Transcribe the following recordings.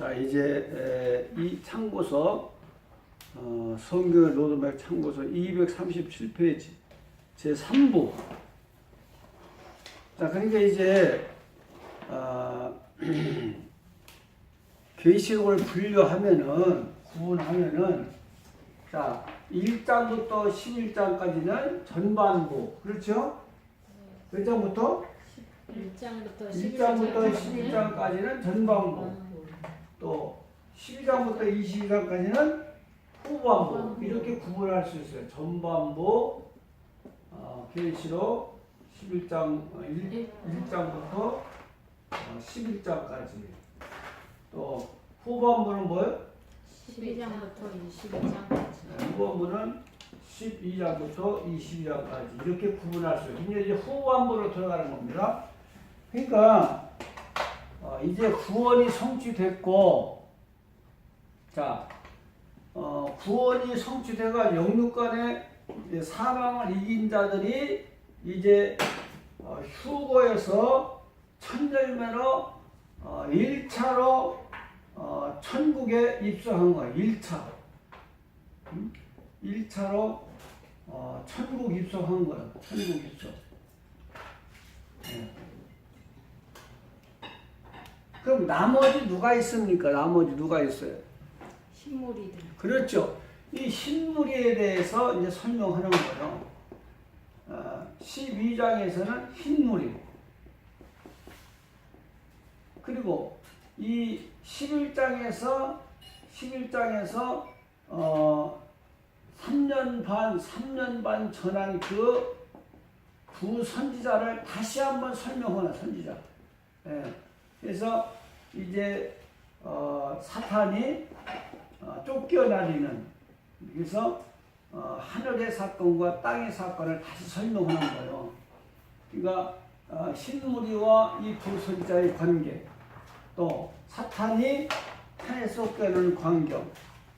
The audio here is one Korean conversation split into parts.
자, 이제 이 참고서 성경의 로드맵 참고서 237페이지 제3부. 자, 그러니까 이제 계시록을 분류하면은 구분하면은 자 1장부터 11장까지는 전반부, 그렇죠? 몇 장부터? 1장부터 11장까지는 전반부, 또 12장부터 22장까지는 후반부, 이렇게 구분할 수 있어요. 전반부, 계시록 11장 1장부터 11장까지. 또 후반부는 뭐예요? 12장부터 22장까지. 후반부는 12장부터 22장까지 이렇게 구분할 수 있어요. 이제 후반부로 들어가는 겁니다. 그러니까 이제 구원이 성취됐고, 자, 구원이 성취돼가 영육간의 사망을 이긴 자들이 이제 휴거에서 천열매로 1차로 천국에 입성한 거예요. 1차. 1차로 천국 입성한 거예요. 천국 입성. 네. 그럼 나머지 누가 있습니까? 나머지 누가 있어요? 신물이들. 그렇죠. 이 흰무리에 대해서 이제 설명하는 거예요. 12장에서는 흰무리. 그리고 이 11장에서 3년 반 전한 그 선지자를 다시 한번 설명하는 선지자. 예. 그래서 이제 사탄이 쫓겨다니는, 그래서 하늘의 사건과 땅의 사건을 다시 설명하는 거예요. 그러니까 신무리와 이 두 선지자의 관계, 또 사탄이 산에 쫓겨나는 광경,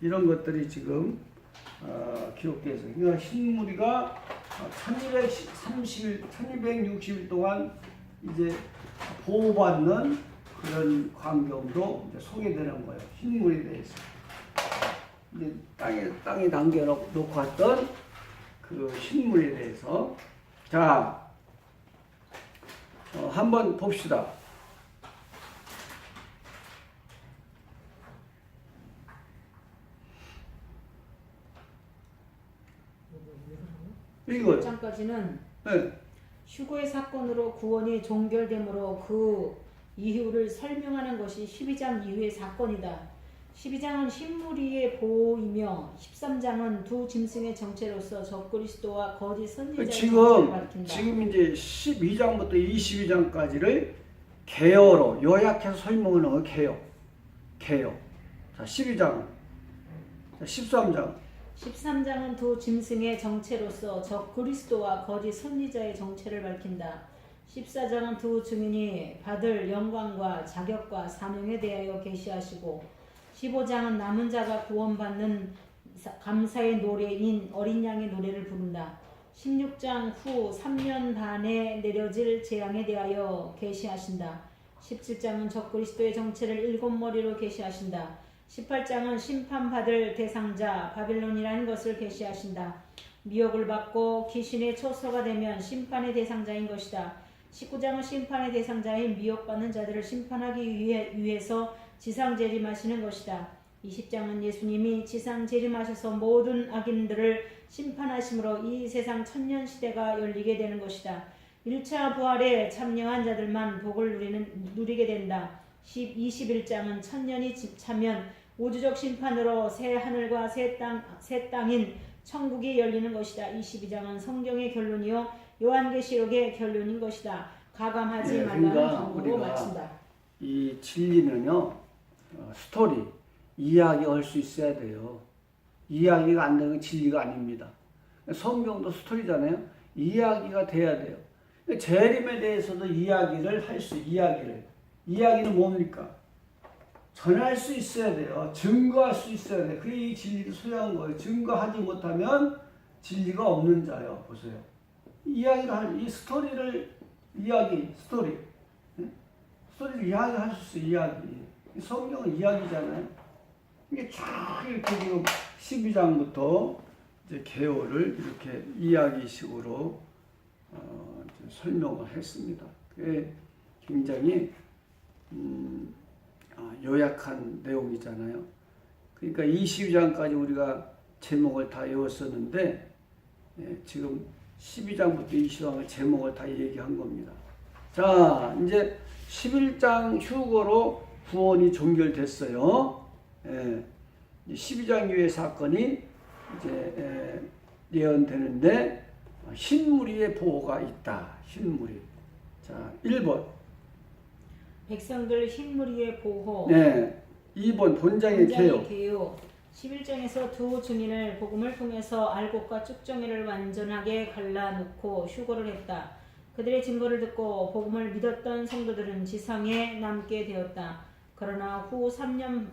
이런 것들이 지금 기록되어 있어요. 그러니까 신무리가 1260일 동안 이제 보호받는 그런 광경도 이제 소개되는 거예요. 흰물에 대해서. 이제 땅에 남겨놓고 왔던 그 흰물에 대해서. 자, 한번 봅시다. 이거. 1장까지는 네. 휴거의 사건으로 구원이 종결되므로 그 이유를 설명하는 것이 12장 이후의 사건이다. 12장은 흰무리의 보호이며 13장은 두 짐승의 정체로서 적그리스도와 거짓 선지자의 정체를 밝힌다. 지금 이제 12장부터 22장까지를 개요로 요약해서 설명하는 거 개요. 자, 12장. 자, 13장. 13장은 두 짐승의 정체로서 적그리스도와 거짓 선지자의 정체를 밝힌다. 14장은 두 증인이 받을 영광과 자격과 사명에 대하여 계시하시고, 15장은 남은 자가 구원받는 감사의 노래인 어린 양의 노래를 부른다. 16장 후 3년 반에 내려질 재앙에 대하여 계시하신다. 17장은 적그리스도의 정체를 일곱 머리로 계시하신다. 18장은 심판받을 대상자 바빌론이라는 것을 계시하신다. 미혹을 받고 귀신의 초소가 되면 심판의 대상자인 것이다. 19장은 심판의 대상자인 미혹받는 자들을 심판하기 위해서 지상 재림하시는 것이다. 20장은 예수님이 지상 재림하셔서 모든 악인들을 심판하심으로 이 세상 천년 시대가 열리게 되는 것이다. 1차 부활에 참여한 자들만 복을 누리게 된다. 21장은 천년이 차면 우주적 심판으로 새 하늘과 새 땅인 천국이 열리는 것이다. 22장은 성경의 결론이요 요한계시록의 결론인 것이다. 가감하지 말라는 경고로 마친다. 이 진리는요, 스토리, 이야기할 수 있어야 돼요. 이야기가 안 되는 건 진리가 아닙니다. 성경도 스토리잖아요. 이야기가 돼야 돼요. 재림에 대해서도 이야기를 이야기는 뭡니까? 전할 수 있어야 돼요. 증거할 수 있어야 돼요. 그게 이 진리를 소유한 거예요. 증거하지 못하면 진리가 없는 자예요. 보세요. 이 스토리를 스토리를 이야기할 수 있어요. 이야기. 성경은 이야기잖아요. 이게 쭉 이렇게 지금 12장부터 이제 계율을 이렇게 이야기식으로 설명을 했습니다. 그게 굉장히 요약한 내용이잖아요. 그러니까 22장까지 우리가 제목을 다 외웠었는데 지금 12장부터 22장의 제목을 다 얘기한 겁니다. 자, 이제 11장 휴거로 구원이 종결됐어요. 12장 이후의 사건이 이제 예언되는데 흰무리의 보호가 있다. 흰무리. 자, 1번. 백성들 흰무리의 보호. 네. 2번 본장의 개요. 11장에서 두 증인을 복음을 통해서 알곡과 쭉정이를 완전하게 갈라놓고 휴거를 했다. 그들의 증거를 듣고 복음을 믿었던 성도들은 지상에 남게 되었다. 그러나 후 3년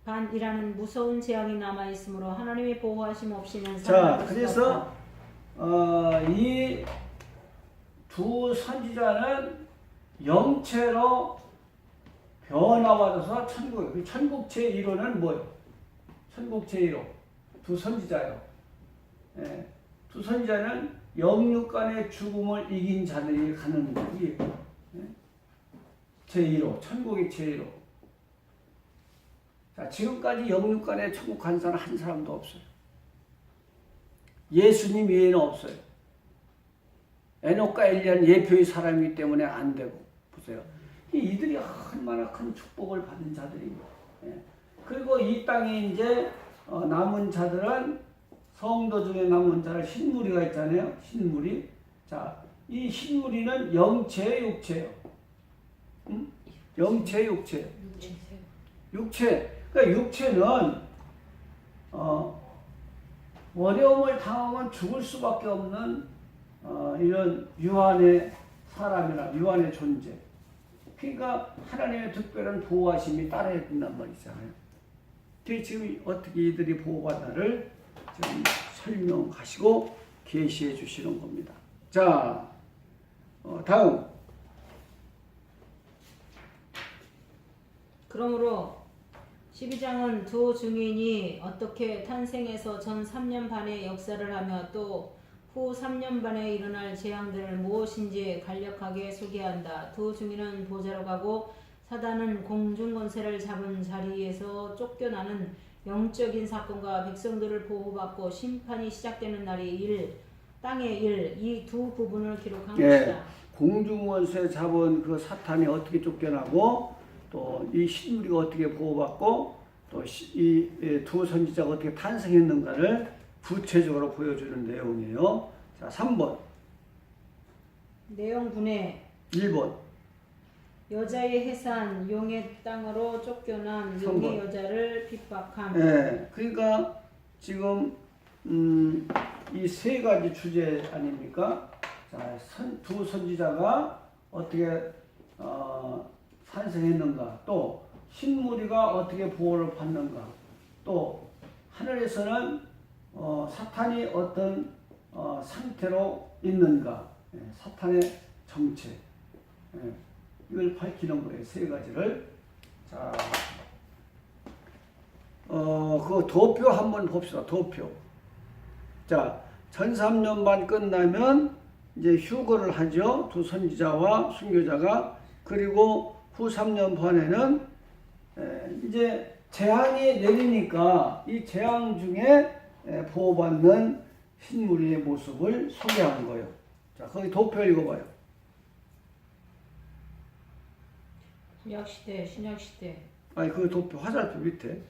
반이라는 무서운 재앙이 남아있으므로 하나님의 보호하심 없이는 자, 그래서 이 두 선지자는 영체로 변화받아서 천국에, 천국 제1호는 뭐예요? 천국 제1호 두 선지자요. 두 선지자는 영육 간의 죽음을 이긴 자들이 가는 길이 제1호, 천국의 제1호. 자, 지금까지 영육 간의 천국 간 사람 한 사람도 없어요. 예수님 외에는 없어요. 에녹과 엘리야는 예표의 사람이기 때문에 안 되고. 보세요. 이들이 얼마나 큰 축복을 받은 자들입니다. 그리고 이 땅에 이제 남은 자들은 성도 중에 남은 자를 흰무리가 있잖아요. 흰무리. 자, 이 흰무리는 영체예요, 육체예요. 응? 영체, 육체. 육체. 그러니까 육체는 어려움을 당하면 죽을 수밖에 없는 이런 유한의 사람이나 유한의 존재. 그러니까 하나님의 특별한 보호하심이 따라야 된단 말이잖아요. 지금 어떻게 이들이 보호받나를 지금 설명하시고 계시해 주시는 겁니다. 자, 다음. 그러므로 12장은 두 증인이 어떻게 탄생해서 전 3년 반의 역사를 하며 또 후 3년 반에 일어날 재앙들을 무엇인지 간략하게 소개한다. 두 증인은 보좌로 가고 사단은 공중 권세를 잡은 자리에서 쫓겨나는 영적인 사건과 백성들을 보호받고 심판이 시작되는 날이 땅의 일, 이 두 부분을 기록한 것이다. 공중 권세 잡은 그 사탄이 어떻게 쫓겨나고 또 이 흰무리가 어떻게 보호받고 또 이 두 선지자가 어떻게 탄생했는가를 구체적으로 보여주는 내용이에요. 자, 3번. 내용 분해. 1번. 여자의 해산, 용의 땅으로 쫓겨난 용의 여자를 핍박함. 네, 그러니까 지금 이 세 가지 주제 아닙니까? 자, 두 선지자가 어떻게 탄생했는가, 또 흰무리가 어떻게 보호를 받는가, 또 하늘에서는 사탄이 어떤 상태로 있는가, 사탄의 정체, 이걸 밝히는 거예요. 세 가지를. 자, 그 도표 한번 봅시다. 도표. 자, 전 3년 반 끝나면 이제 휴거를 하죠. 두 선지자와 순교자가. 그리고 후 3년 반에는 이제 재앙이 내리니까 이 재앙 중에 보호받는 흰무리의 모습을 소개한 거예요. 자, 거기 도표 읽어봐요. 신약시대, 신약시대. 아니, 그 도표 화살표 밑에.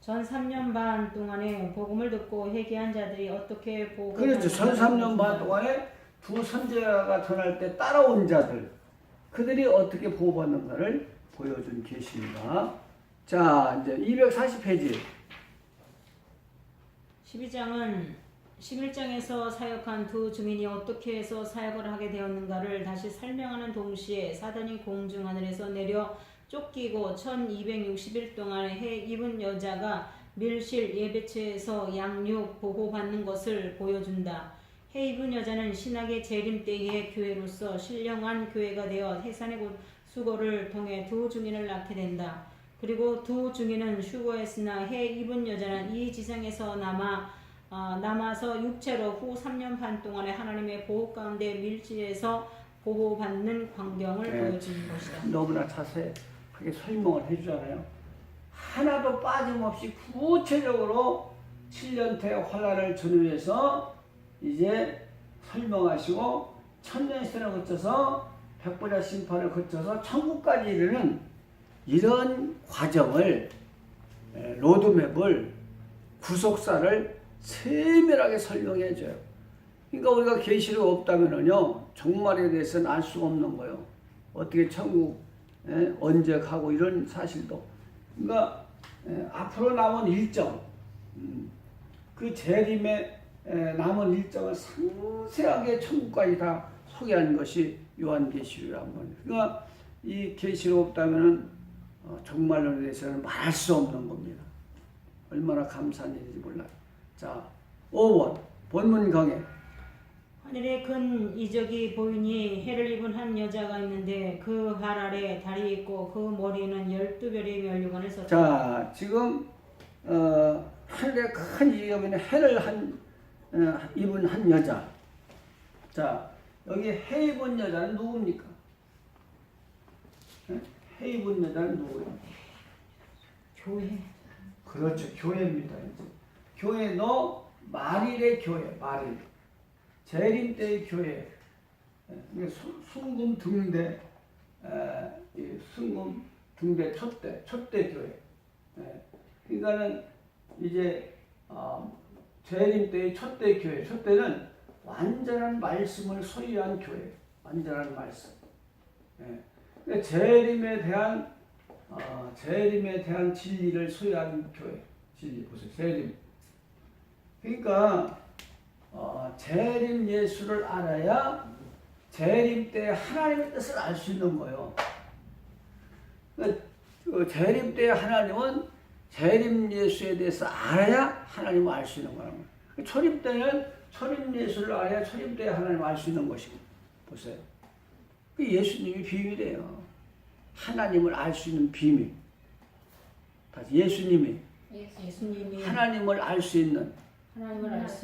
전 3년 반 동안에 복음을 듣고 회개한 자들이 어떻게 그렇죠. 전 3년 반 동안에 두 선지자가 전할 때 따라온 자들, 그들이 어떻게 보호받는가를 보여준 계시입니다. 자, 이제 240페이지. 12장은 11장에서 사역한 두 증인이 어떻게 해서 사역을 하게 되었는가를 다시 설명하는 동시에 사단이 공중 하늘에서 내려 쫓기고 1260일 동안 해 입은 여자가 밀실 예배체에서 양육 보호받는 것을 보여준다. 해 입은 여자는 신학의 재림 때의 교회로서 신령한 교회가 되어 해산의 수고를 통해 두 증인을 낳게 된다. 그리고 두 증인은 휴거했으나 해 입은 여자는 이 지상에서 남아서 육체로 후 3년 반 동안에 하나님의 보호 가운데 밀지에서 보호받는 광경을 네. 보여주는 것이다. 너무나 자세하게 설명을 해주잖아요. 하나도 빠짐없이 구체적으로 7년째 환란을 전후해서 이제 설명하시고 천년시대를 거쳐서 백보자 심판을 거쳐서 천국까지 이르는 이런 과정을, 로드맵을, 구속사를 세밀하게 설명해 줘요. 그러니까 우리가 계시가 없다면은요, 종말에 대해서는 알 수가 없는 거예요. 어떻게 천국 언제 가고 이런 사실도. 그러니까 앞으로 남은 일정, 그 재림의 남은 일정을 상세하게 천국까지 다 소개한 것이 요한계시록이란 말이에요. 그러니까 이 계시록 없다면은 종말론에 대해서는 말할 수 없는 겁니다. 얼마나 감사한 일인지 몰라요. 자, 5번 본문 강해. 하늘에 큰 이적이 보이니 해를 입은 한 여자가 있는데 그 발 아래 달이 있고 그 머리에는 12별의 면류관을 썼다. 자, 지금 하늘에 큰 이적이 보이는 해를 입은 한 여자. 자, 여기 해 입은 여자는 누굽니까? 해 입은 여자는 누구예요? 교회. 그렇죠. 교회입니다. 이제. 교회도 말일의 교회, 말일. 재림 때의 교회. 순금 등대, 순금 등대 촛대 교회. 그러니까는 이제 재림 때의 촛대 교회. 촛대는 완전한 말씀을 소유한 교회. 완전한 말씀. 재림에 대한 진리를 소유한 교회. 진리 보세요. 재림. 그러니까 재림 예수를 알아야 재림 때 하나님의 뜻을 알 수 있는 거예요. 그러니까 재림 때 하나님은 재림 예수에 대해서 알아야 하나님을 알 수 있는 거라는 거예요. 초림 때는 초림 예수를 알아야 초림 때 하나님을 알 수 있는 것이고. 보세요. 그 예수님이 비밀이에요. 하나님을 알 수 있는 비밀. 다시 예수님이 하나님을 알 수 있는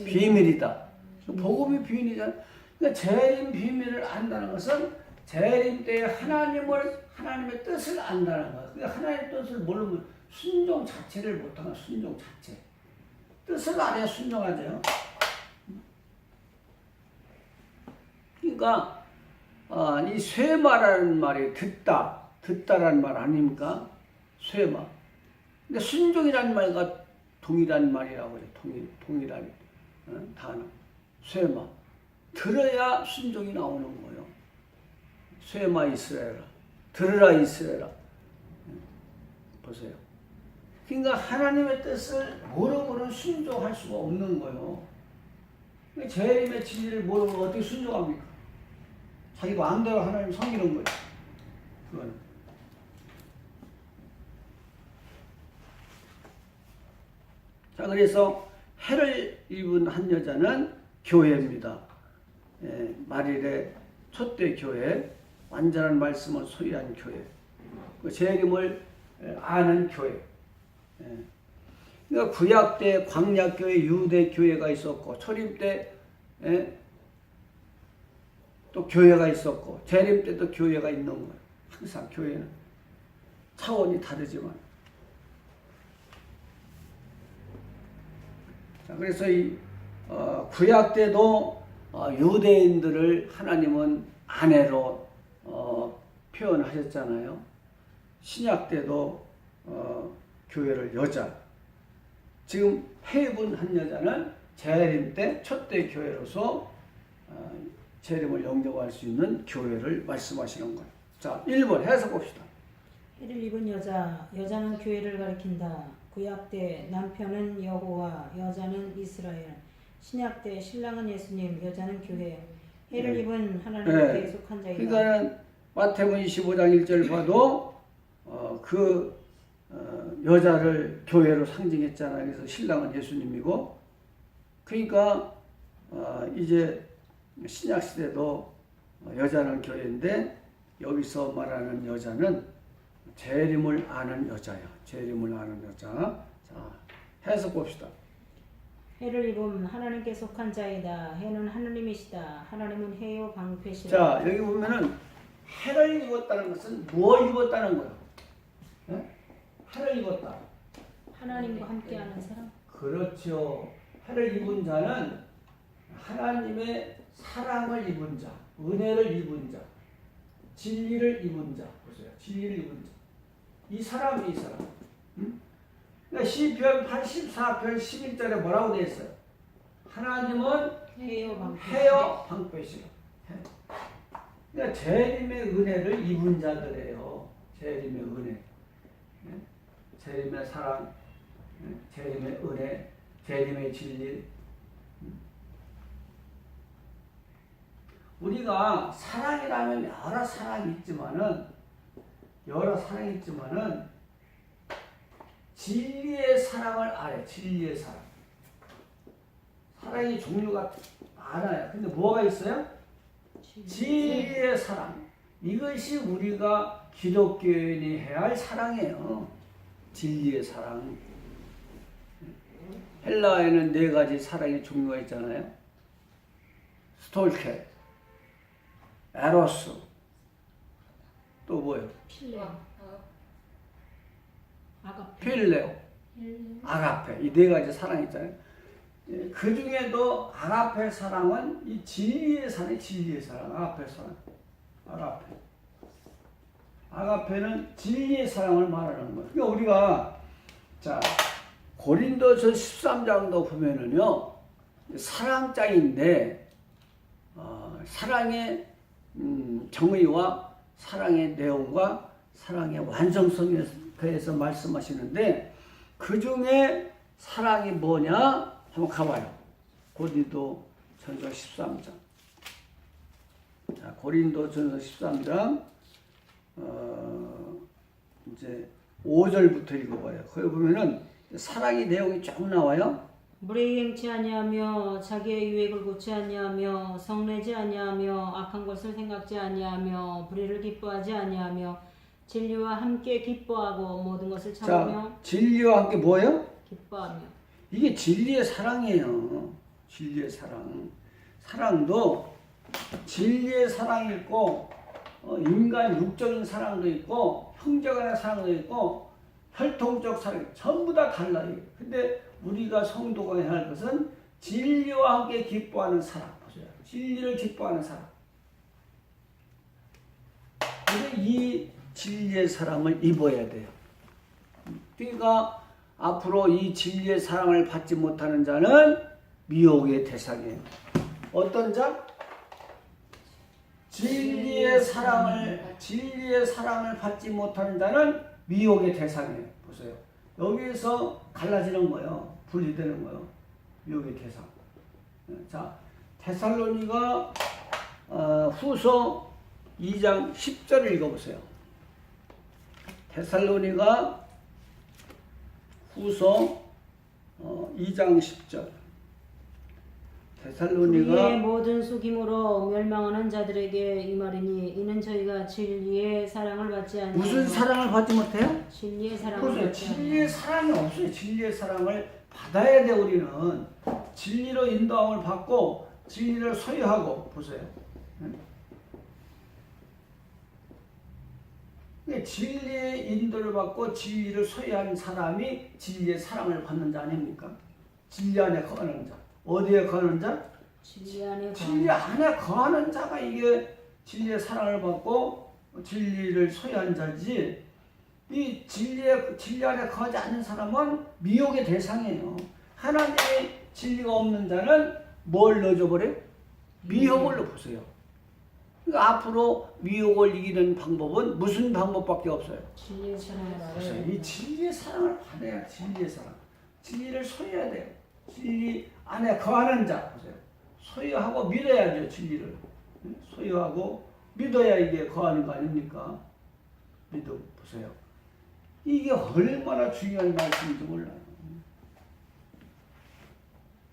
비밀이다. 복음이 비밀이잖아. 그러니까 재림 비밀을 안다는 것은 재림 때에 하나님의 뜻을 안다는 거야. 그러니까 하나님의 뜻을 모르면 순종 자체를 못하는 순종 자체. 뜻을 알아야 순종하죠. 그러니까 이 쇠마라는 말이 듣다라는 말 아닙니까? 쇠마. 근데 순종이라는 말과 동일한 말이라고 해요. 동일한 단어. 쇠마. 들어야 순종이 나오는 거예요. 쇠마 이스라엘아. 들으라 이스라엘아. 보세요. 그러니까 하나님의 뜻을 모르고는 순종할 수가 없는 거예요. 재림의 진리를 모르고 어떻게 순종합니까? 자기 마음대로 하나님 섬기는 거예요. 그건. 자, 그래서 해를 입은 한 여자는 교회입니다. 말일의 촛대 교회, 완전한 말씀을 소유한 교회, 재림을 아는 교회. 그러니까 구약 때 광야 교회, 유대 교회가 있었고, 초림 때 또 교회가 있었고, 재림 때 또 교회가 있는 거예요. 항상 교회는 차원이 다르지만. 자, 그래서 이 구약 때도 유대인들을 하나님은 아내로 표현하셨잖아요. 신약 때도 교회를 여자. 지금 해입은 한 여자는 재림 때 촛대 교회로서 재림을 영접할 수 있는 교회를 말씀하시는 거예요. 자, 1번 해석 봅시다. 해를 입은 여자는 교회를 가리킨다. 구약 때 남편은 여호와, 여자는 이스라엘. 신약 때 신랑은 예수님, 여자는 교회. 해를 입은 하나님께 속한 자이다. 그러니까 마태복음 25장 1절 봐도 여자를 교회로 상징했잖아요. 그래서 신랑은 예수님이고, 그러니까 이제 신약 시대도 여자는 교회인데 여기서 말하는 여자는 재림을 아는 여자요. 재림을 아는 여자. 자, 해석 봅시다. 해를 입음 하나님께 속한 자이다. 해는 하나님이시다. 하나님은 해요 방패시다. 자, 여기 보면은 해를 입었다는 것은 뭘 입었다는 거예요? 네? 해를 입었다. 하나님과 함께하는 사람. 그렇죠. 해를 입은 자는 하나님의 사랑을 입은 자, 은혜를 입은 자, 진리를 입은 자. 보세요. 진리를 입은 자. 이 사람이 이 사람. 응? 그러니까 시편 84편 11절에 뭐라고 되어 있어요? 하나님은 해요 방패. 해요 방패시라. 그러니까 재림의 은혜를 입은 자들이에요. 재림의 은혜, 재림의 사랑, 재림의 은혜, 재림의 진리. 우리가 사랑이라면 여러 사랑이 있지만은 진리의 사랑을 알아요. 진리의 사랑. 사랑이 종류가 많아요. 근데 뭐가 있어요? 진리의 사랑. 이것이 우리가 기독교인이 해야 할 사랑이에요. 진리의 사랑. 헬라에는 4가지 사랑의 종류가 있잖아요. 스톨케, 에로스, 또 뭐예요? 필레오. 아가페. 필레오, 아가페. 이 4가지 사랑이 있잖아요. 그 중에도 아가페 사랑은 이 진리의 사랑, 진리의 사랑, 아가페 사랑, 아가페. 아가페는 진리의 사랑을 말하는 거예요. 그러니까 우리가 자 고린도서 13장도 보면은요 사랑장인데 사랑의 정의와 사랑의 내용과 사랑의 완성성에 대해서 말씀하시는데 그 중에 사랑이 뭐냐 한번 가봐요. 고린도 전서 13장. 자, 고린도 전서 13장 이제 5절부터 읽어봐요. 거기 보면은 사랑의 내용이 쭉 나와요. 무례히 행치 아니하며 자기의 유익을 고치 아니하며 성내지 아니하며 악한 것을 생각지 아니하며 불의를 기뻐하지 아니하며 진리와 함께 기뻐하고 모든 것을 참으며. 자, 진리와 함께 뭐예요? 기뻐하며. 이게 진리의 사랑이에요. 진리의 사랑. 사랑도 진리의 사랑이 있고 인간 육적인 사랑도 있고 형제간의 사랑도 있고 혈통적 사랑 전부 다 달라요. 근데 우리가 성도가 해야 할 것은 진리와 함께 기뻐하는 사랑. 보세요. 진리를 기뻐하는 사랑. 근데 이 진리의 사랑을 입어야 돼요. 그러니까 앞으로 이 진리의 사랑을 받지 못하는 자는 미혹의 대상이에요. 어떤 자? 진리의 사랑을 받지 못하는 자는 미혹의 대상이에요. 보세요. 여기서 갈라지는 거예요. 분리되는 거예요. 미혹의 대상. 자, 데살로니가 후서 2장 10절을 읽어보세요. 데살로니가 후서 2장 10절. 데살로니가 우리의 모든 속임으로 멸망하는 자들에게 이 말이니 이는 저희가 진리의 사랑을 받지 아니하고. 무슨 사랑을 받지 못해요? 진리의 사랑을 보세요. 받지 진리의 사랑이 없어요. 진리의 사랑을 받아야 돼. 우리는 진리로 인도함을 받고 진리를 소유하고. 보세요. 진리의 인도를 받고 진리를 소유한 사람이 진리의 사랑을 받는 자 아닙니까? 진리 안에 거하는 자. 어디에 거하는 자? 진리 안에 진리 안에 거하는 자가 이게 진리의 사랑을 받고 진리를 소유한 자지. 이 진리 안에 거하지 않는 사람은 미혹의 대상이에요. 하나님의 진리가 없는 자는 뭘 넣어줘 버려요? 미혹을 넣어보세요. 그러니까 앞으로 미혹을 이기는 방법은 무슨 방법밖에 없어요? 진리의 사랑을 보세요. 알아야 이 진리의 사랑을 받아야 진리의 사랑. 진리를 소유해야 돼요. 진리 안에 거하는 자. 보세요. 소유하고 믿어야죠. 진리를. 소유하고 믿어야 이게 거하는 거 아닙니까? 믿어 보세요. 이게 얼마나 중요한 말씀인지 몰라요.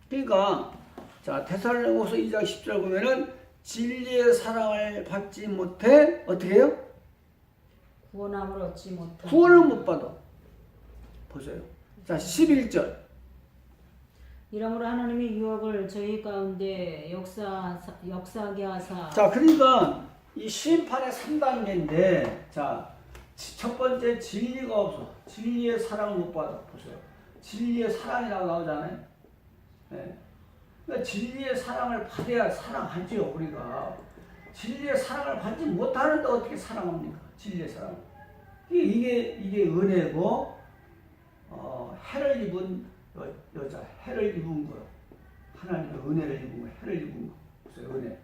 그러니까 자 데살로니가서 2장 10절 보면은 진리의 사랑을 받지 못해 어떻게 해요? 구원함을 얻지 못하고 구원을 못 받아. 보세요. 자, 11절. 이러므로 하나님이 유혹을 저희 가운데 역사하게 하사 자, 그러니까 이 심판의 3단계인데, 자, 첫 번째 진리가 없어. 진리의 사랑을 못 받아. 보세요. 진리의 사랑이라고 나오잖아요. 네. 그러니까 진리의 사랑을 받아야 사랑하지요, 우리가. 진리의 사랑을 받지 못하는데 어떻게 사랑합니까? 진리의 사랑. 이게 은혜고, 해를 입은 여자, 해를 입은 거. 하나님의 은혜를 입은 거, 해를 입은 거. 그래서 은혜.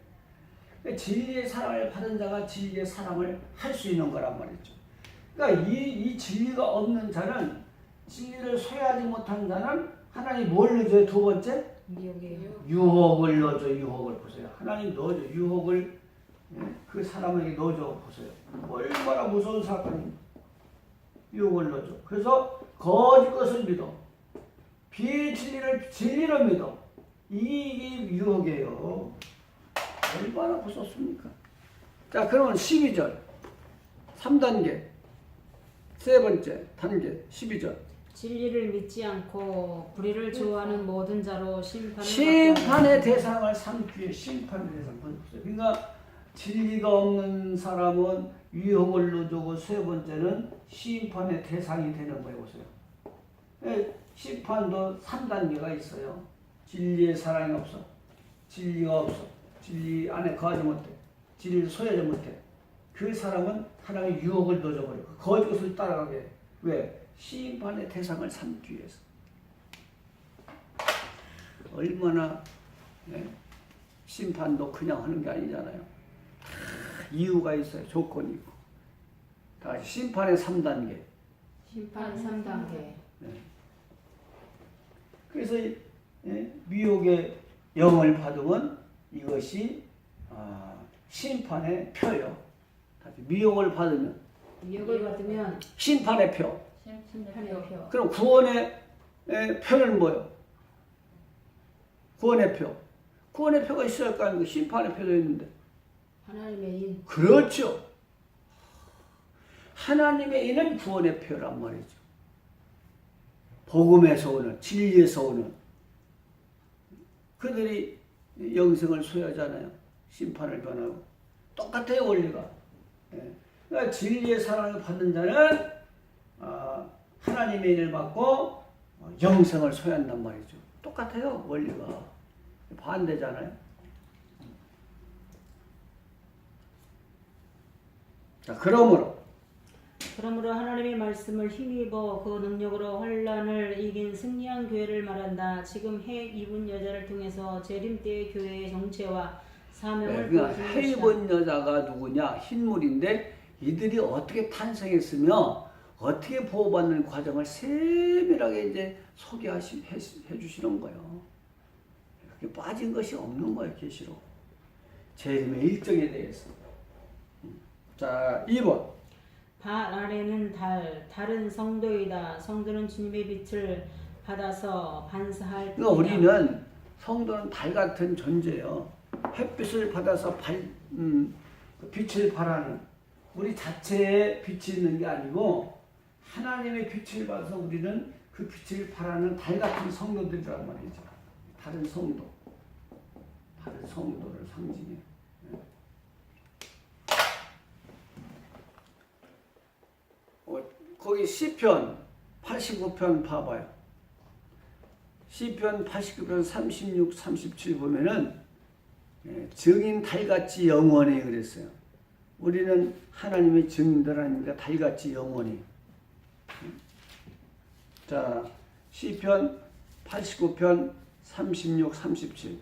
그러니까 진리의 사랑을 받은 자가 진리의 사랑을 할 수 있는 거란 말이죠. 그러니까 이 진리가 없는 자는, 진리를 소유하지 못한 자는 하나님 뭘 넣어줘요? 두 번째? 유혹을 넣어줘. 유혹을 보세요. 하나님 넣어줘. 유혹을 그 사람에게 넣어줘. 보세요. 얼마나 무서운 사건입니까? 유혹을 넣어줘. 그래서 거짓 것을 믿어. 비진리를 진리로 믿어. 이게 유혹이에요. 얼마나 무섭습니까? 자, 그러면 12절 3단계 세 번째 단계 12절 진리를 믿지 않고 불의를 좋아하는 모든 자로 심판의 대상을 삼기 위해 심판의 대상. 그러니까 진리가 없는 사람은 유혹을 넣어주고 세 번째는 심판의 대상이 되는 거예요. 보세요. 심판도 3단계가 있어요. 진리의 사랑이 없어. 진리가 없어. 진리 안에 거하지 못해. 진리를 소유하지 못해. 그 사람은 하나님의 유혹을 넣어줘버려. 거짓 것을 따라가게 해. 왜? 심판의 대상을 삼기 위해서. 얼마나 심판도 그냥 하는 게 아니잖아요. 이유가 있어요. 조건이 있고. 다시 심판의 3단계. 심판 3단계. 네. 그래서 미혹의 영을 받으면 이것이 심판의 표요. 다시 미혹을 받으면 심판의 표. 심판의 표. 그럼 구원의 표는 뭐예요? 구원의 표. 구원의 표가 있어야 할 거 아닙니까? 심판의 표도 있는데. 하나님의 인. 그렇죠. 하나님의 인은 구원의 표란 말이죠. 복음에서 오는, 진리에서 오는. 그들이 영생을 소유하잖아요. 심판을 변하고. 똑같아요, 원리가. 그러니까 진리의 사랑을 받는 자는 하나님의 인을 받고 영생을 소유한단 말이죠. 똑같아요, 원리가. 반대잖아요. 자, 그러므로 하나님의 말씀을 힘입어 그 능력으로 환난을 이긴 승리한 교회를 말한다. 지금 해 입은 여자를 통해서 재림 때의 교회의 정체와 사명을 그러니까 보여주는 해 입은 여자가 누구냐? 흰물인데 이들이 어떻게 탄생했으며 어떻게 보호받는 과정을 세밀하게 이제 소개해 주시는 거예요. 그렇게 빠진 것이 없는 거예요, 계시록. 재림의 일정에 대해서. 자, 2번. 발 아래는 달은 성도이다. 성도는 주님의 빛을 받아서 반사할 그러니까 우리는 성도는 달 같은 존재예요. 햇빛을 받아서 빛을 발하는 우리 자체에 빛이 있는 게 아니고 하나님의 빛을 받아서 우리는 그 빛을 발하는 달 같은 성도들이란 말이죠. 다른 성도. 다른 성도를 상징해. 거기 시편 89편 봐봐요. 시편 89편 36, 37 보면은 증인 달같이 영원히 그랬어요. 우리는 하나님의 증인들 아닙니까? 달같이 영원히. 자, 시편 89편 36, 37.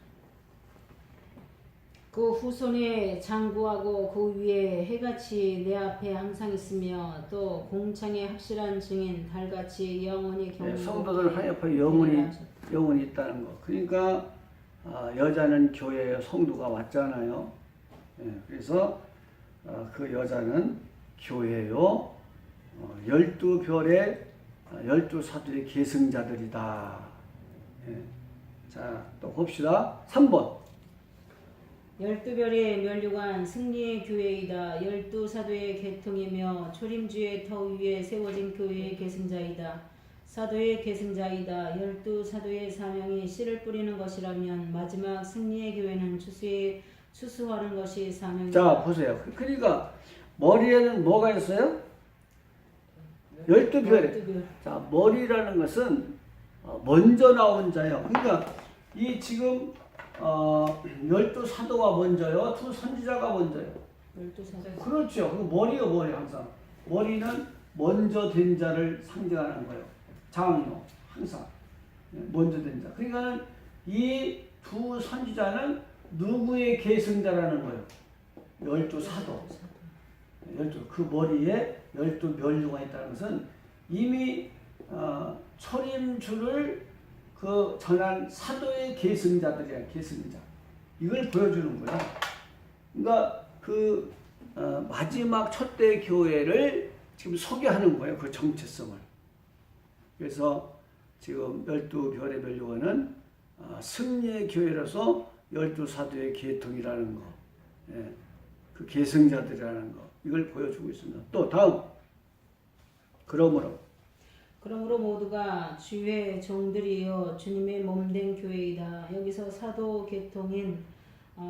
그 후손에 장구하고 그 위에 해같이 내 앞에 항상 있으며 또 공창의 확실한 증인 달같이 영원히 경륜. 성도들 하나님 앞에 영원히 있다는 거. 그러니까 여자는 교회에 성도가 왔잖아요. 그래서 그 여자는 교회요. 12별의 12사도의 계승자들이다. 자, 또 봅시다. 3번. 열두별의 면류관 승리의 교회이다. 열두 사도의 계통이며 초림주의 터 위에 세워진 교회의 계승자이다. 사도의 계승자이다. 열두 사도의 사명이 씨를 뿌리는 것이라면 마지막 승리의 교회는 추수하는 것이 사명이다. 자 보세요. 그러니까 머리에는 뭐가 있어요? 12별에. 열두별. 자 머리라는 것은 먼저 나온 자예요. 그러니까 이 지금 12사도가 먼저요. 두 선지자가 먼저요. 열두 사도. 그렇죠. 그 머리요 머리 항상. 머리는 먼저 된 자를 상징하는 거예요. 장로 항상 먼저 된 자. 그러니까는 이 두 선지자는 누구의 계승자라는 거예요? 12사도. 12. 그 머리에 12면류가 있다는 것은 이미 초림주를 그 전한 사도의 계승자들이야. 계승자. 이걸 보여주는 거야. 그러니까 그 마지막 첫대 교회를 지금 소개하는 거예요. 그 정체성을. 그래서 지금 12별의 면류관은 승리의 교회로서 12사도의 계통이라는 거. 예, 그 계승자들이라는 거. 이걸 보여주고 있습니다. 또 다음. 그러므로 모두가 주의 종들이여 주님의 몸된 교회이다. 여기서 사도 계통인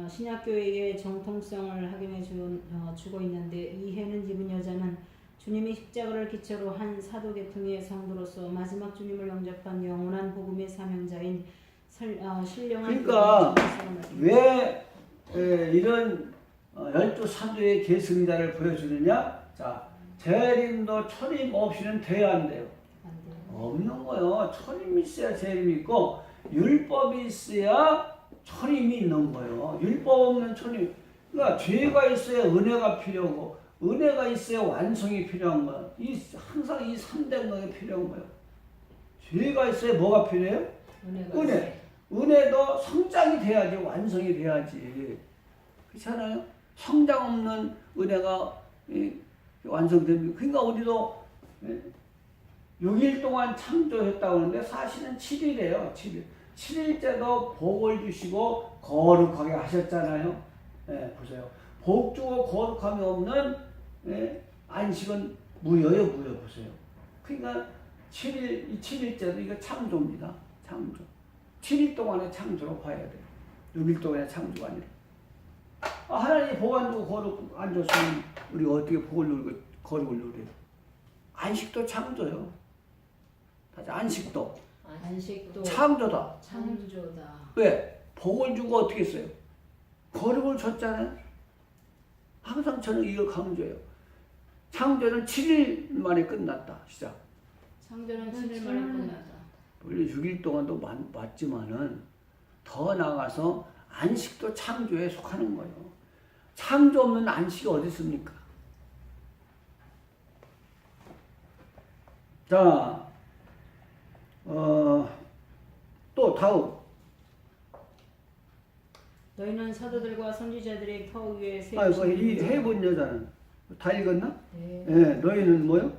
신약교회의 정통성을 확인해 주고 있는데 이해는 입은 여자는 주님이 십자가를 기초로 한 사도 계통의 성도로서 마지막 주님을 영접한 영원한 복음의 사명자인 신령한 그러니까 왜 이런 12사도의 계승자를 보여주느냐? 자, 재림도 초림 없이는 돼야 안 돼요. 없는 거요. 초림이 있어야 재림이 있고 율법이 있어야 초림이 있는 거예요. 율법 없는 초림. 그러니까 죄가 있어야 은혜가 필요하고 은혜가 있어야 완성이 필요한 거예요. 항상 이 3대 것이 필요한 거예요. 죄가 있어야 뭐가 필요해요? 은혜. 은혜도 성장이 돼야지 완성이 돼야지. 그렇잖아요. 성장 없는 은혜가 완성됩니다. 그러니까 우리도 6일 동안 창조했다고 하는데 사실은 7일이에요. 7일. 7일째도 복을 주시고 거룩하게 하셨잖아요. 예, 보세요. 복 주고 거룩함이 없는 안식은 무효예요. 무효. 보세요. 그러니까 7일, 이 7일째도 이거 창조입니다. 창조. 7일 동안의 창조로 봐야 돼요. 6일 동안의 창조가 아니라. 하나님이 복 안 주고 거룩 안 줬으면 우리가 어떻게 복을 누리고 거룩을 누려요? 안식도 창조요. 안식도 창조다. 창조다. 왜? 복을 주고 어떻게 했어요? 거룩을 줬잖아요. 항상 저는 이걸 강조해요. 창조는 7일 만에 끝났다. 시작. 창조는 7일 만에 끝났다. 원래 6일 동안도 맞지만은 더 나아가서 안식도 창조에 속하는 거예요. 창조 없는 안식이 어디 있습니까? 자, 또 다음. 너희는 사도들과 선지자들의 터 위에 이 해본 여자는 다 읽었나? 네. 예, 너희는 뭐요?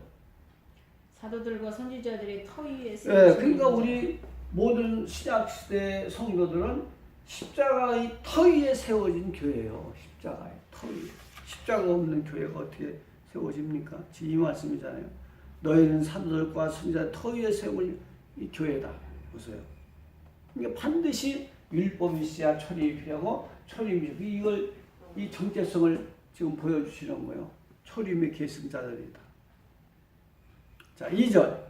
사도들과 선지자들의 터 위에 예, 세우신 그러니까 여자. 우리 모든 신약 시대 성도들은 십자가의 터 위에 세워진 교회예요. 십자가의 터 위에. 십자가 없는 교회가 어떻게 세워집니까? 지금 이 말씀이잖아요. 너희는 사도들과 선지자 터 위에 세운 이 교회다. 보세요. 그러니까 반드시 율법이 있어야 초림이 필요하고 초림이 이걸 이 정체성을 지금 보여주시는 거예요. 초림의 계승자들이다. 자, 2절.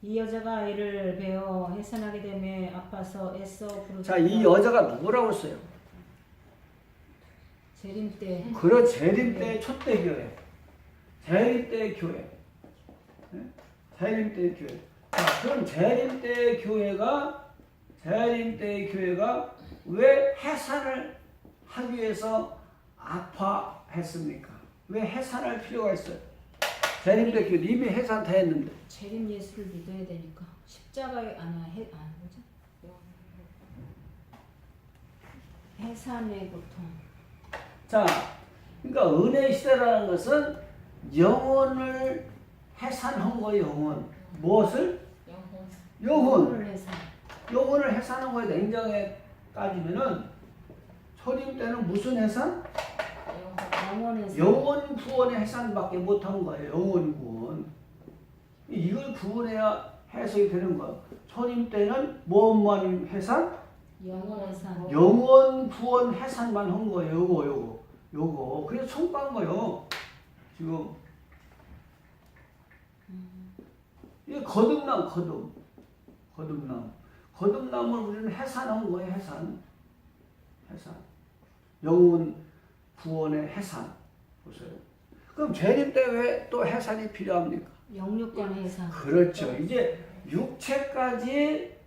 이 여자가 아이를 베어 해산하게 되매 아파서 애써 부르짖다. 자, 이 여자가 누구라고 했어요? 재림 때. 재림 때의 첫대 교회. 재림 때의 교회. 재림 때의 교회. 자, 그럼 재림 때의 교회가 왜 해산을 하기 위해서 아파했습니까? 왜 해산할 필요가 있어요? 재림 때 교회 이미 해산 다 했는데. 재림 예수를 믿어야 되니까 십자가에 뭐지? 해산의 고통. 자, 그러니까 은혜 시대라는 것은 영혼을 해산한 거예요. 영혼. 무엇을? 영혼. 해산. 영혼을 해산한 거에 냉정에 따지면은 초림 때는 무슨 해산? 영원해서 영원 구원의 해산밖에 못한 거예요. 영원 구원. 이걸 구원해야 해석이 되는 거예요. 초림 때는 뭐만 해산? 영원해서 영원 구원 해산만 한 거예요. 요거. 그래서 총간 거예요. 지금 이게 거듭나무. 거듭나무를 우리는 해산한 거예요. 해산. 영원 구원의 해산. 보세요. 그럼 재림 때 왜 또 해산이 필요합니까? 영육간의 해산. 그렇죠. 이제 육체까지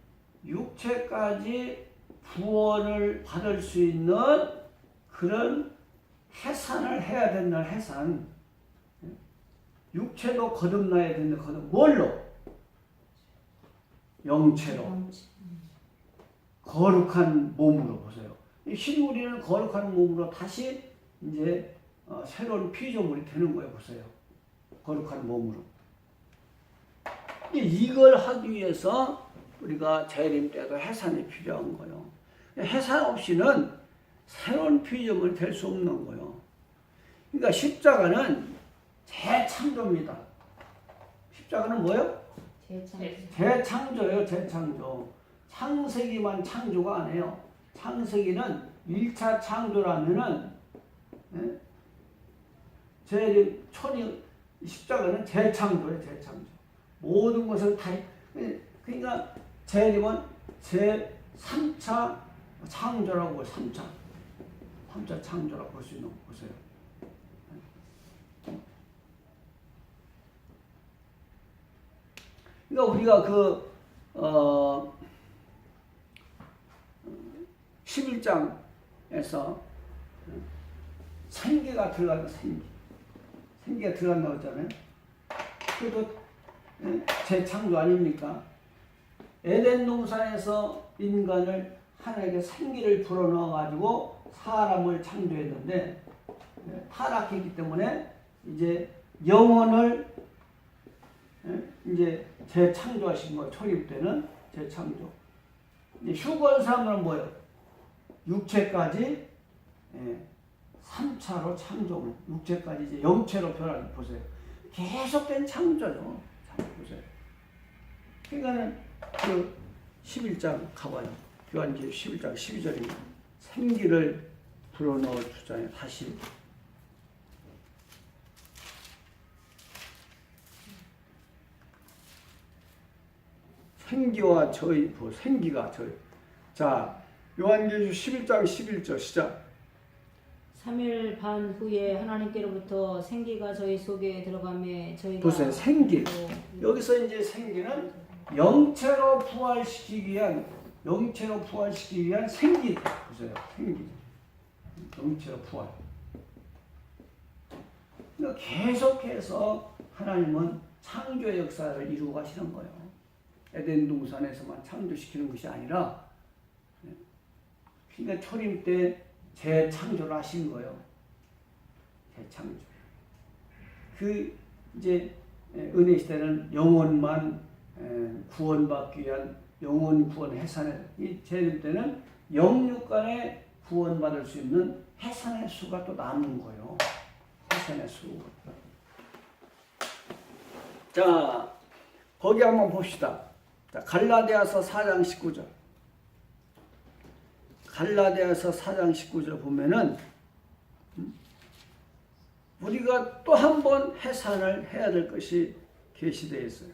구원을 받을 수 있는 그런 해산을 해야 된다. 해산. 육체도 거듭나야 된다. 뭘로? 영체로. 거룩한 몸으로. 보세요. 신 우리는 거룩한 몸으로 다시 이제 새로운 피조물이 되는 거예요. 보세요. 거룩한 몸으로. 이걸 하기 위해서 우리가 재림 때도 해산이 필요한 거예요. 해산 없이는 새로운 피조물이 될 수 없는 거예요. 그러니까 십자가는 재창조입니다. 십자가는 뭐예요? 재창조예요. 재창조. 창세기만 창조가 아니에요. 창세기는 1차 창조라면은 십자가는 재창조예요. 재창조. 모든 것을 다 그러니까 재림은 제3차 창조라고 볼 3차 창조라고 볼 수 있는 거 보세요. 그러니까 우리가 11장에서 생기가 들어간다. 생기가 들어간다고 했잖아요. 그래도 재창조 아닙니까? 에덴 동산에서 인간을 하나님께 생기를 불어넣어가지고 사람을 창조했는데 타락했기 때문에 이제 영혼을 이제 재창조하신 거예요. 초림 때는 재창조. 이제 휴거한 사람은 뭐예요? 육체까지 3차로 창조. 육체까지 이제 영체로 변하는 거 보세요. 계속된 창조죠. 보세요. 그러니까는 11장 가봐요. 요한계시록 11장 12절입니다. 생기를 불어넣어 주잖아요. 다시. 생기와 저희, 생기가 저희. 자, 요한계시록 11장 11절 시작. 3일 반 후에 하나님께로부터 생기가 저희 속에 들어가매 저희가 보세요. 생기. 여기서 이제 생기는 영체로 부활시키기 위한 생기. 보세요. 생기. 영체로 부활. 그러니까 계속해서 하나님은 창조의 역사를 이루어 가시는 거예요. 에덴 동산에서만 창조시키는 것이 아니라, 그러니까 초림 때 재창조를 하신 거예요. 재창조. 이제 은혜 시대는 영혼만 구원받기 위한 영혼 구원 해산을, 이 재림 때는 영육간에 구원받을 수 있는 해산의 수가 또 남은 거예요. 해산의 수. 자, 거기 한번 봅시다. 자, 갈라디아서 4장 19절. 갈라디아서 4장 19절 보면은 우리가 또 한 번 해산을 해야 될 것이 계시되어 있어요.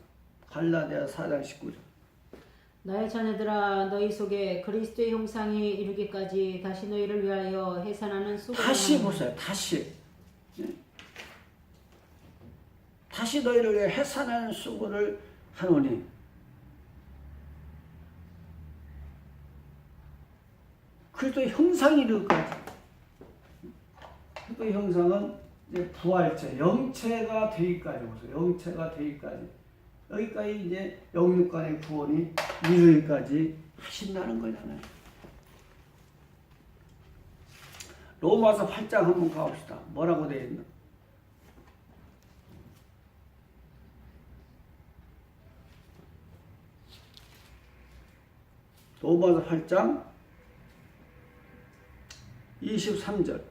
갈라디아서 4장 19절. 나의 자녀들아 너희 속에 그리스도의 형상이 이르기까지 다시 너희를 위하여 해산하는 수고를 다시 보세요. 다시 너희를 위해 해산하는 수고를 하노니. 그리스도의 형상이 이르기까지. 그리스도의 형상은 이제 부활체, 영체가 되기까지 보세요. 영체가 되기까지. 여기까지 이제 영육간의 구원이 이르기까지 하신다는 거잖아요. 로마서 8장 한번 가봅시다. 뭐라고 되어 있나? 로마서 8장 23절.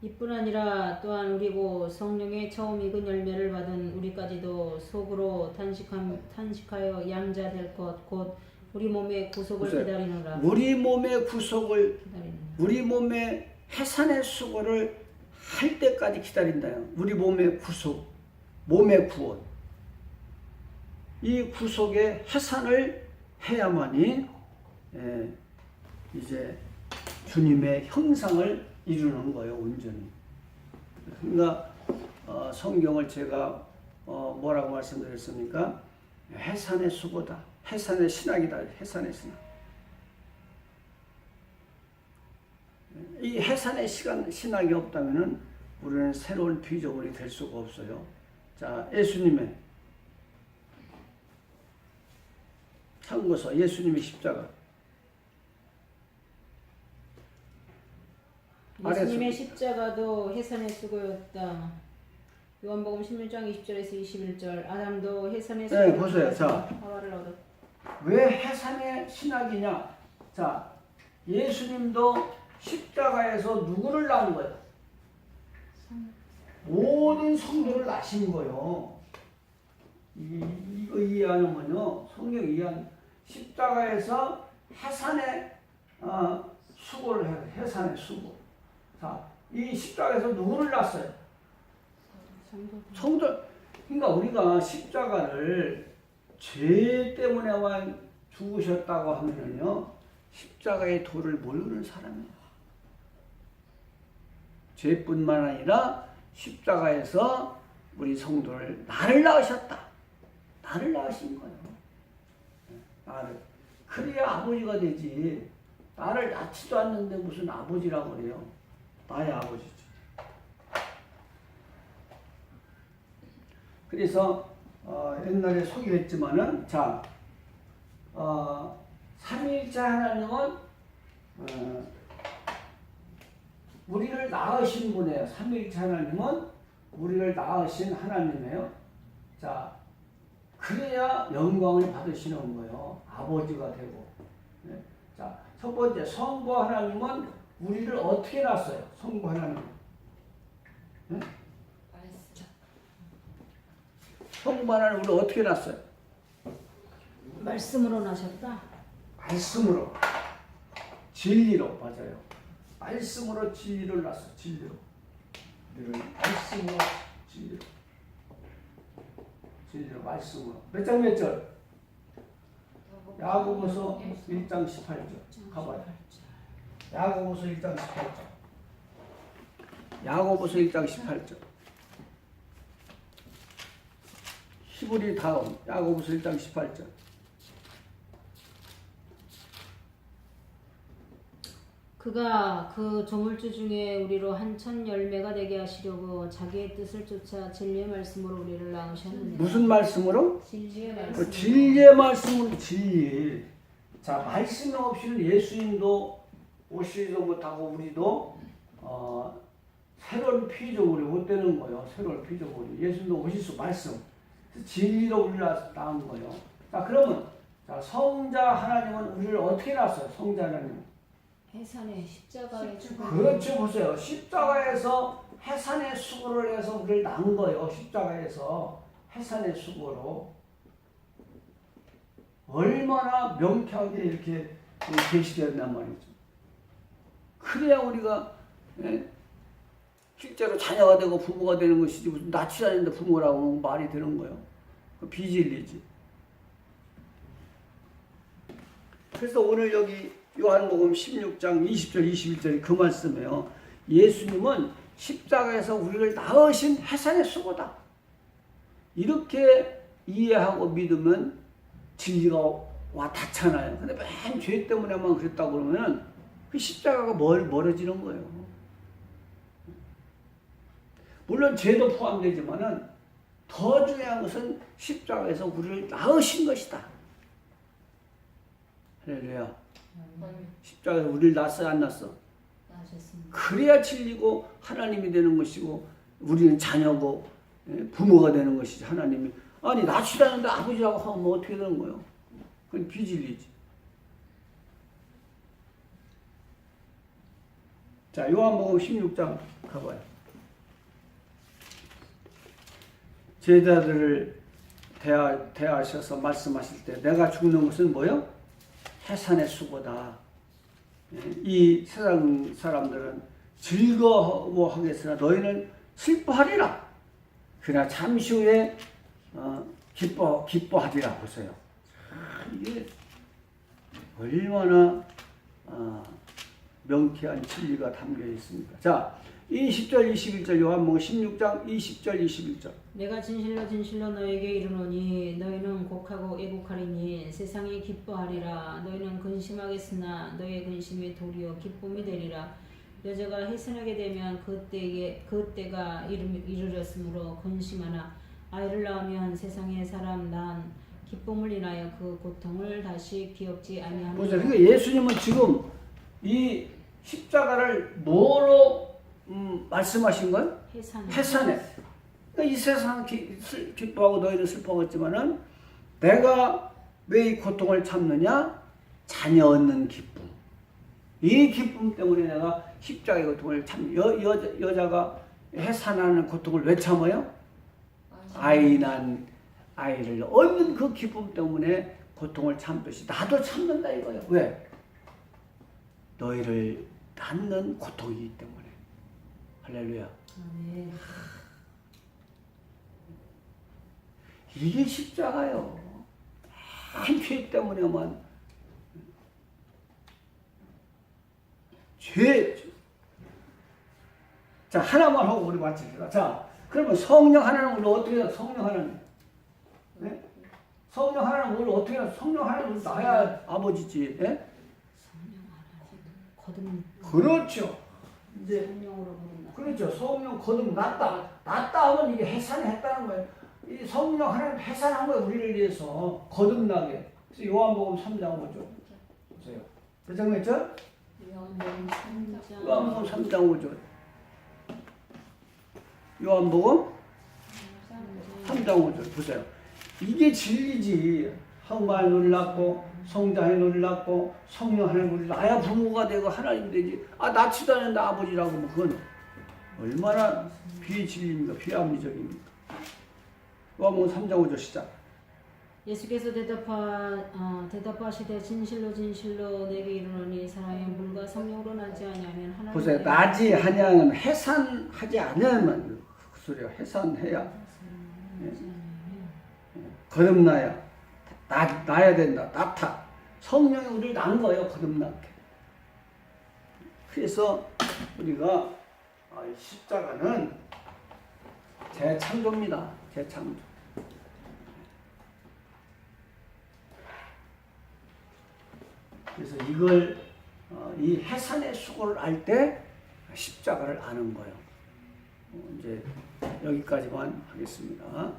이뿐 아니라 또한 우리고 성령의 처음 익은 열매를 받은 우리까지도 속으로 탄식하여 양자 될 것 곧 우리 몸의 구속을 보세요. 기다리노라. 우리 몸의 구속을, 기다리노라. 우리 몸의 해산의 수고를 할 때까지 기다린다요. 우리 몸의 구속, 몸의 구원. 이 구속의 해산을 해야만이 이제 주님의 형상을 이루는 거예요, 온전히. 그러니까 성경을 제가 뭐라고 말씀드렸습니까? 해산의 수고다, 해산의 신학이다, 해산의 신학. 이 해산의 신학이 없다면은 우리는 새로운 피조물이 될 수가 없어요. 자, 예수님의 참고서, 예수님의 십자가. 예수님의 십자가도 해산의 수고였다. 요한복음 16장 20절에서 21절. 아담도 해산의 수고를 네, 보세요. 자, 하와를 얻었다. 왜 해산의 신학이냐? 자, 예수님도 십자가에서 누구를 낳은 거예요? 모든 성도를 낳으신 거예요. 이거 이해하면요, 성경 이해한 십자가에서 해산의 수고를 해요. 해산의 수고. 자, 이 십자가에서 누구를 낳았어요? 성도. 그러니까 우리가 십자가를 죄 때문에만 죽으셨다고 하면요, 십자가의 도를 모르는 사람이에요. 죄뿐만 아니라 십자가에서 우리 성도를 나를 낳으셨다. 나를 낳으신 거예요. 나를. 그래야 아버지가 되지. 나를 낳지도 않는데 무슨 아버지라고 그래요. 나의 아버지죠. 그래서 옛날에 소개했지만은, 자, 삼위일체 하나님은 우리를 낳으신 분이에요. 삼위일체 하나님은 우리를 낳으신 하나님이에요. 자, 그래야 영광을 받으시는 거예요. 아버지가 되고. 네. 자, 첫 번째, 성부 하나님은 우리를 어떻게 낳았어요? 성부 하나님은. 네? 성부 하나님 우리를 어떻게 낳았어요? 말씀으로 나셨다. 말씀으로. 진리로. 맞아요. 말씀으로 진리를 낳았어요. 진리로. 우리를 말씀으로 진리로. 진리로 말씀으로. 몇 장 몇 절? 야고보서 1장 18절. 가봐요. 야고보서 1장 18절. 야고보서 1장 18절. 히브리 다음 야고보서 1장 18절. 그가 그 조물주 중에 우리로 한천 열매가 되게 하시려고 자기의 뜻을 쫓아 진리의 말씀으로 우리를 낳으셨느니라. 무슨 말씀으로? 진리의 말씀. 그 진리의 말씀은 진리. 자, 말씀이 없이는 예수님도 오시지도 못하고 우리도 새로운 피조물이 못 되는 거예요. 새로운 피조물이. 예수님도 오실 수 말씀. 진리로 우리를 낳은 거예요. 자, 그러면 자, 성자 하나님은 우리를 어떻게 낳았어요? 성자 하나님은. 해산의 십자가의 죽음. 그렇죠. 보세요. 십자가에서 해산의 수고를 해서 우리를 낳은 거예요. 십자가에서 해산의 수고로. 얼마나 명쾌하게 이렇게 계시되었단 말이죠. 그래야 우리가 실제로 자녀가 되고 부모가 되는 것이지, 무슨 낳지 않는데 부모라고 하면 말이 되는 거예요. 그 비진리지. 그래서 오늘 여기 요한복음 16장 20절 21절이 그 말씀이에요. 예수님은 십자가에서 우리를 낳으신 해산의 수고다. 이렇게 이해하고 믿으면 진리가 와 닿잖아요. 근데 맨 죄 때문에만 그랬다고 그러면 그 십자가가 멀어지는 거예요. 물론 죄도 포함되지만은 더 중요한 것은 십자가에서 우리를 낳으신 것이다. 할렐루야. 십자가에서 우리를 낳았어, 안 낳았어? 나셨습니다. 그래야 진리고 하나님이 되는 것이고 우리는 자녀고 부모가 되는 것이지. 하나님이 아니 낳지도 않는데 아버지라고 하면 뭐 어떻게 되는 거예요? 그건 비진리지. 자, 요한복음 16장 가봐요. 제자들을 대하셔서 말씀하실 때 내가 죽는 것은 뭐요? 해산의 수고다. 이 세상 사람들은 즐거워하겠으나 너희는 슬퍼하리라. 그러나 잠시 후에 기뻐하리라. 보세요. 이게 얼마나 명쾌한 진리가 담겨 있습니까? 자, 20절 21절 요한복음 16장 20절 21절. 내가 진실로 진실로 너에게 이르노니 너희는 곡하고 애곡하리니 세상이 기뻐하리라. 너희는 근심하겠으나 너희의 근심이 도리어 기쁨이 되리라. 여자가 해산하게 되면 그때가 이르렀으므로 근심하나 아이를 낳으면 세상의 사람 난 기쁨을 인하여 그 고통을 다시 기억지 아니하느니라. 보세요. 그러니까 예수님은 지금 이 십자가를 뭐로 말씀하신 거예요? 해산해. 그러니까 이 세상 기뻐하고 너희는 슬퍼하겠지만은 내가 왜 이 고통을 참느냐? 자녀 얻는 기쁨. 이 기쁨 때문에 내가 십자가의 고통을 여자가 해산하는 고통을 왜 참아요? 아이 난 아이를 얻는 그 기쁨 때문에 고통을 참듯이 나도 참는다 이거예요. 왜? 너희를 낳는 고통이기 때문에. 할렐루야. 아멘. 이게 십자가요. 한 죄 때문에만 죄. 자, 하나만 하고 우리 마칩시다. 자, 그러면 성령 하나는 우리 어떻게 해요? 성령 하나는. 네? 성령 하나는 우리 어떻게 해요? 성령 하나는 우리 나야 아버지지. 네? 거듭. 그렇죠. 이제 성령으로 거듭나. 그렇죠. 성령 거듭 났다. 났다 하면 이게 해산했다는 거예요. 이 성령 하나님 해산한 거예요. 우리를 위해서 거듭나게. 그래서 요한복음 3장 보죠. 보세요. 몇 장 했죠? 요한복음 3장. 요한복음 3장 5절. 요한복음 3장 5절 보세요. 이게 진리지. 항마의 눈을 낳고 성자의 눈을 낳고 성령 하나님 우리 나야 부모가 되고 하나님 되지. 낳지도 않는데 아버지라고 하면 그건 얼마나 비진리입니까? 비합리적입니까? 요한복음 3장 5절 시작. 예수께서 대답하시되 진실로 진실로 내게 이르노니 사람이 물과 성령으로 나지 아니하면 하나님. 보세요. 나지 아니하면 해산하지 않으면 그 소리가 해산해야 거듭나야 나야 된다. 낳다. 성령이 우리를 낳은 거예요. 거듭나게. 그래서 우리가 십자가는 재창조입니다. 재창조. 그래서 이걸 이 해산의 수고를 알 때 십자가를 아는 거예요. 이제 여기까지만 하겠습니다.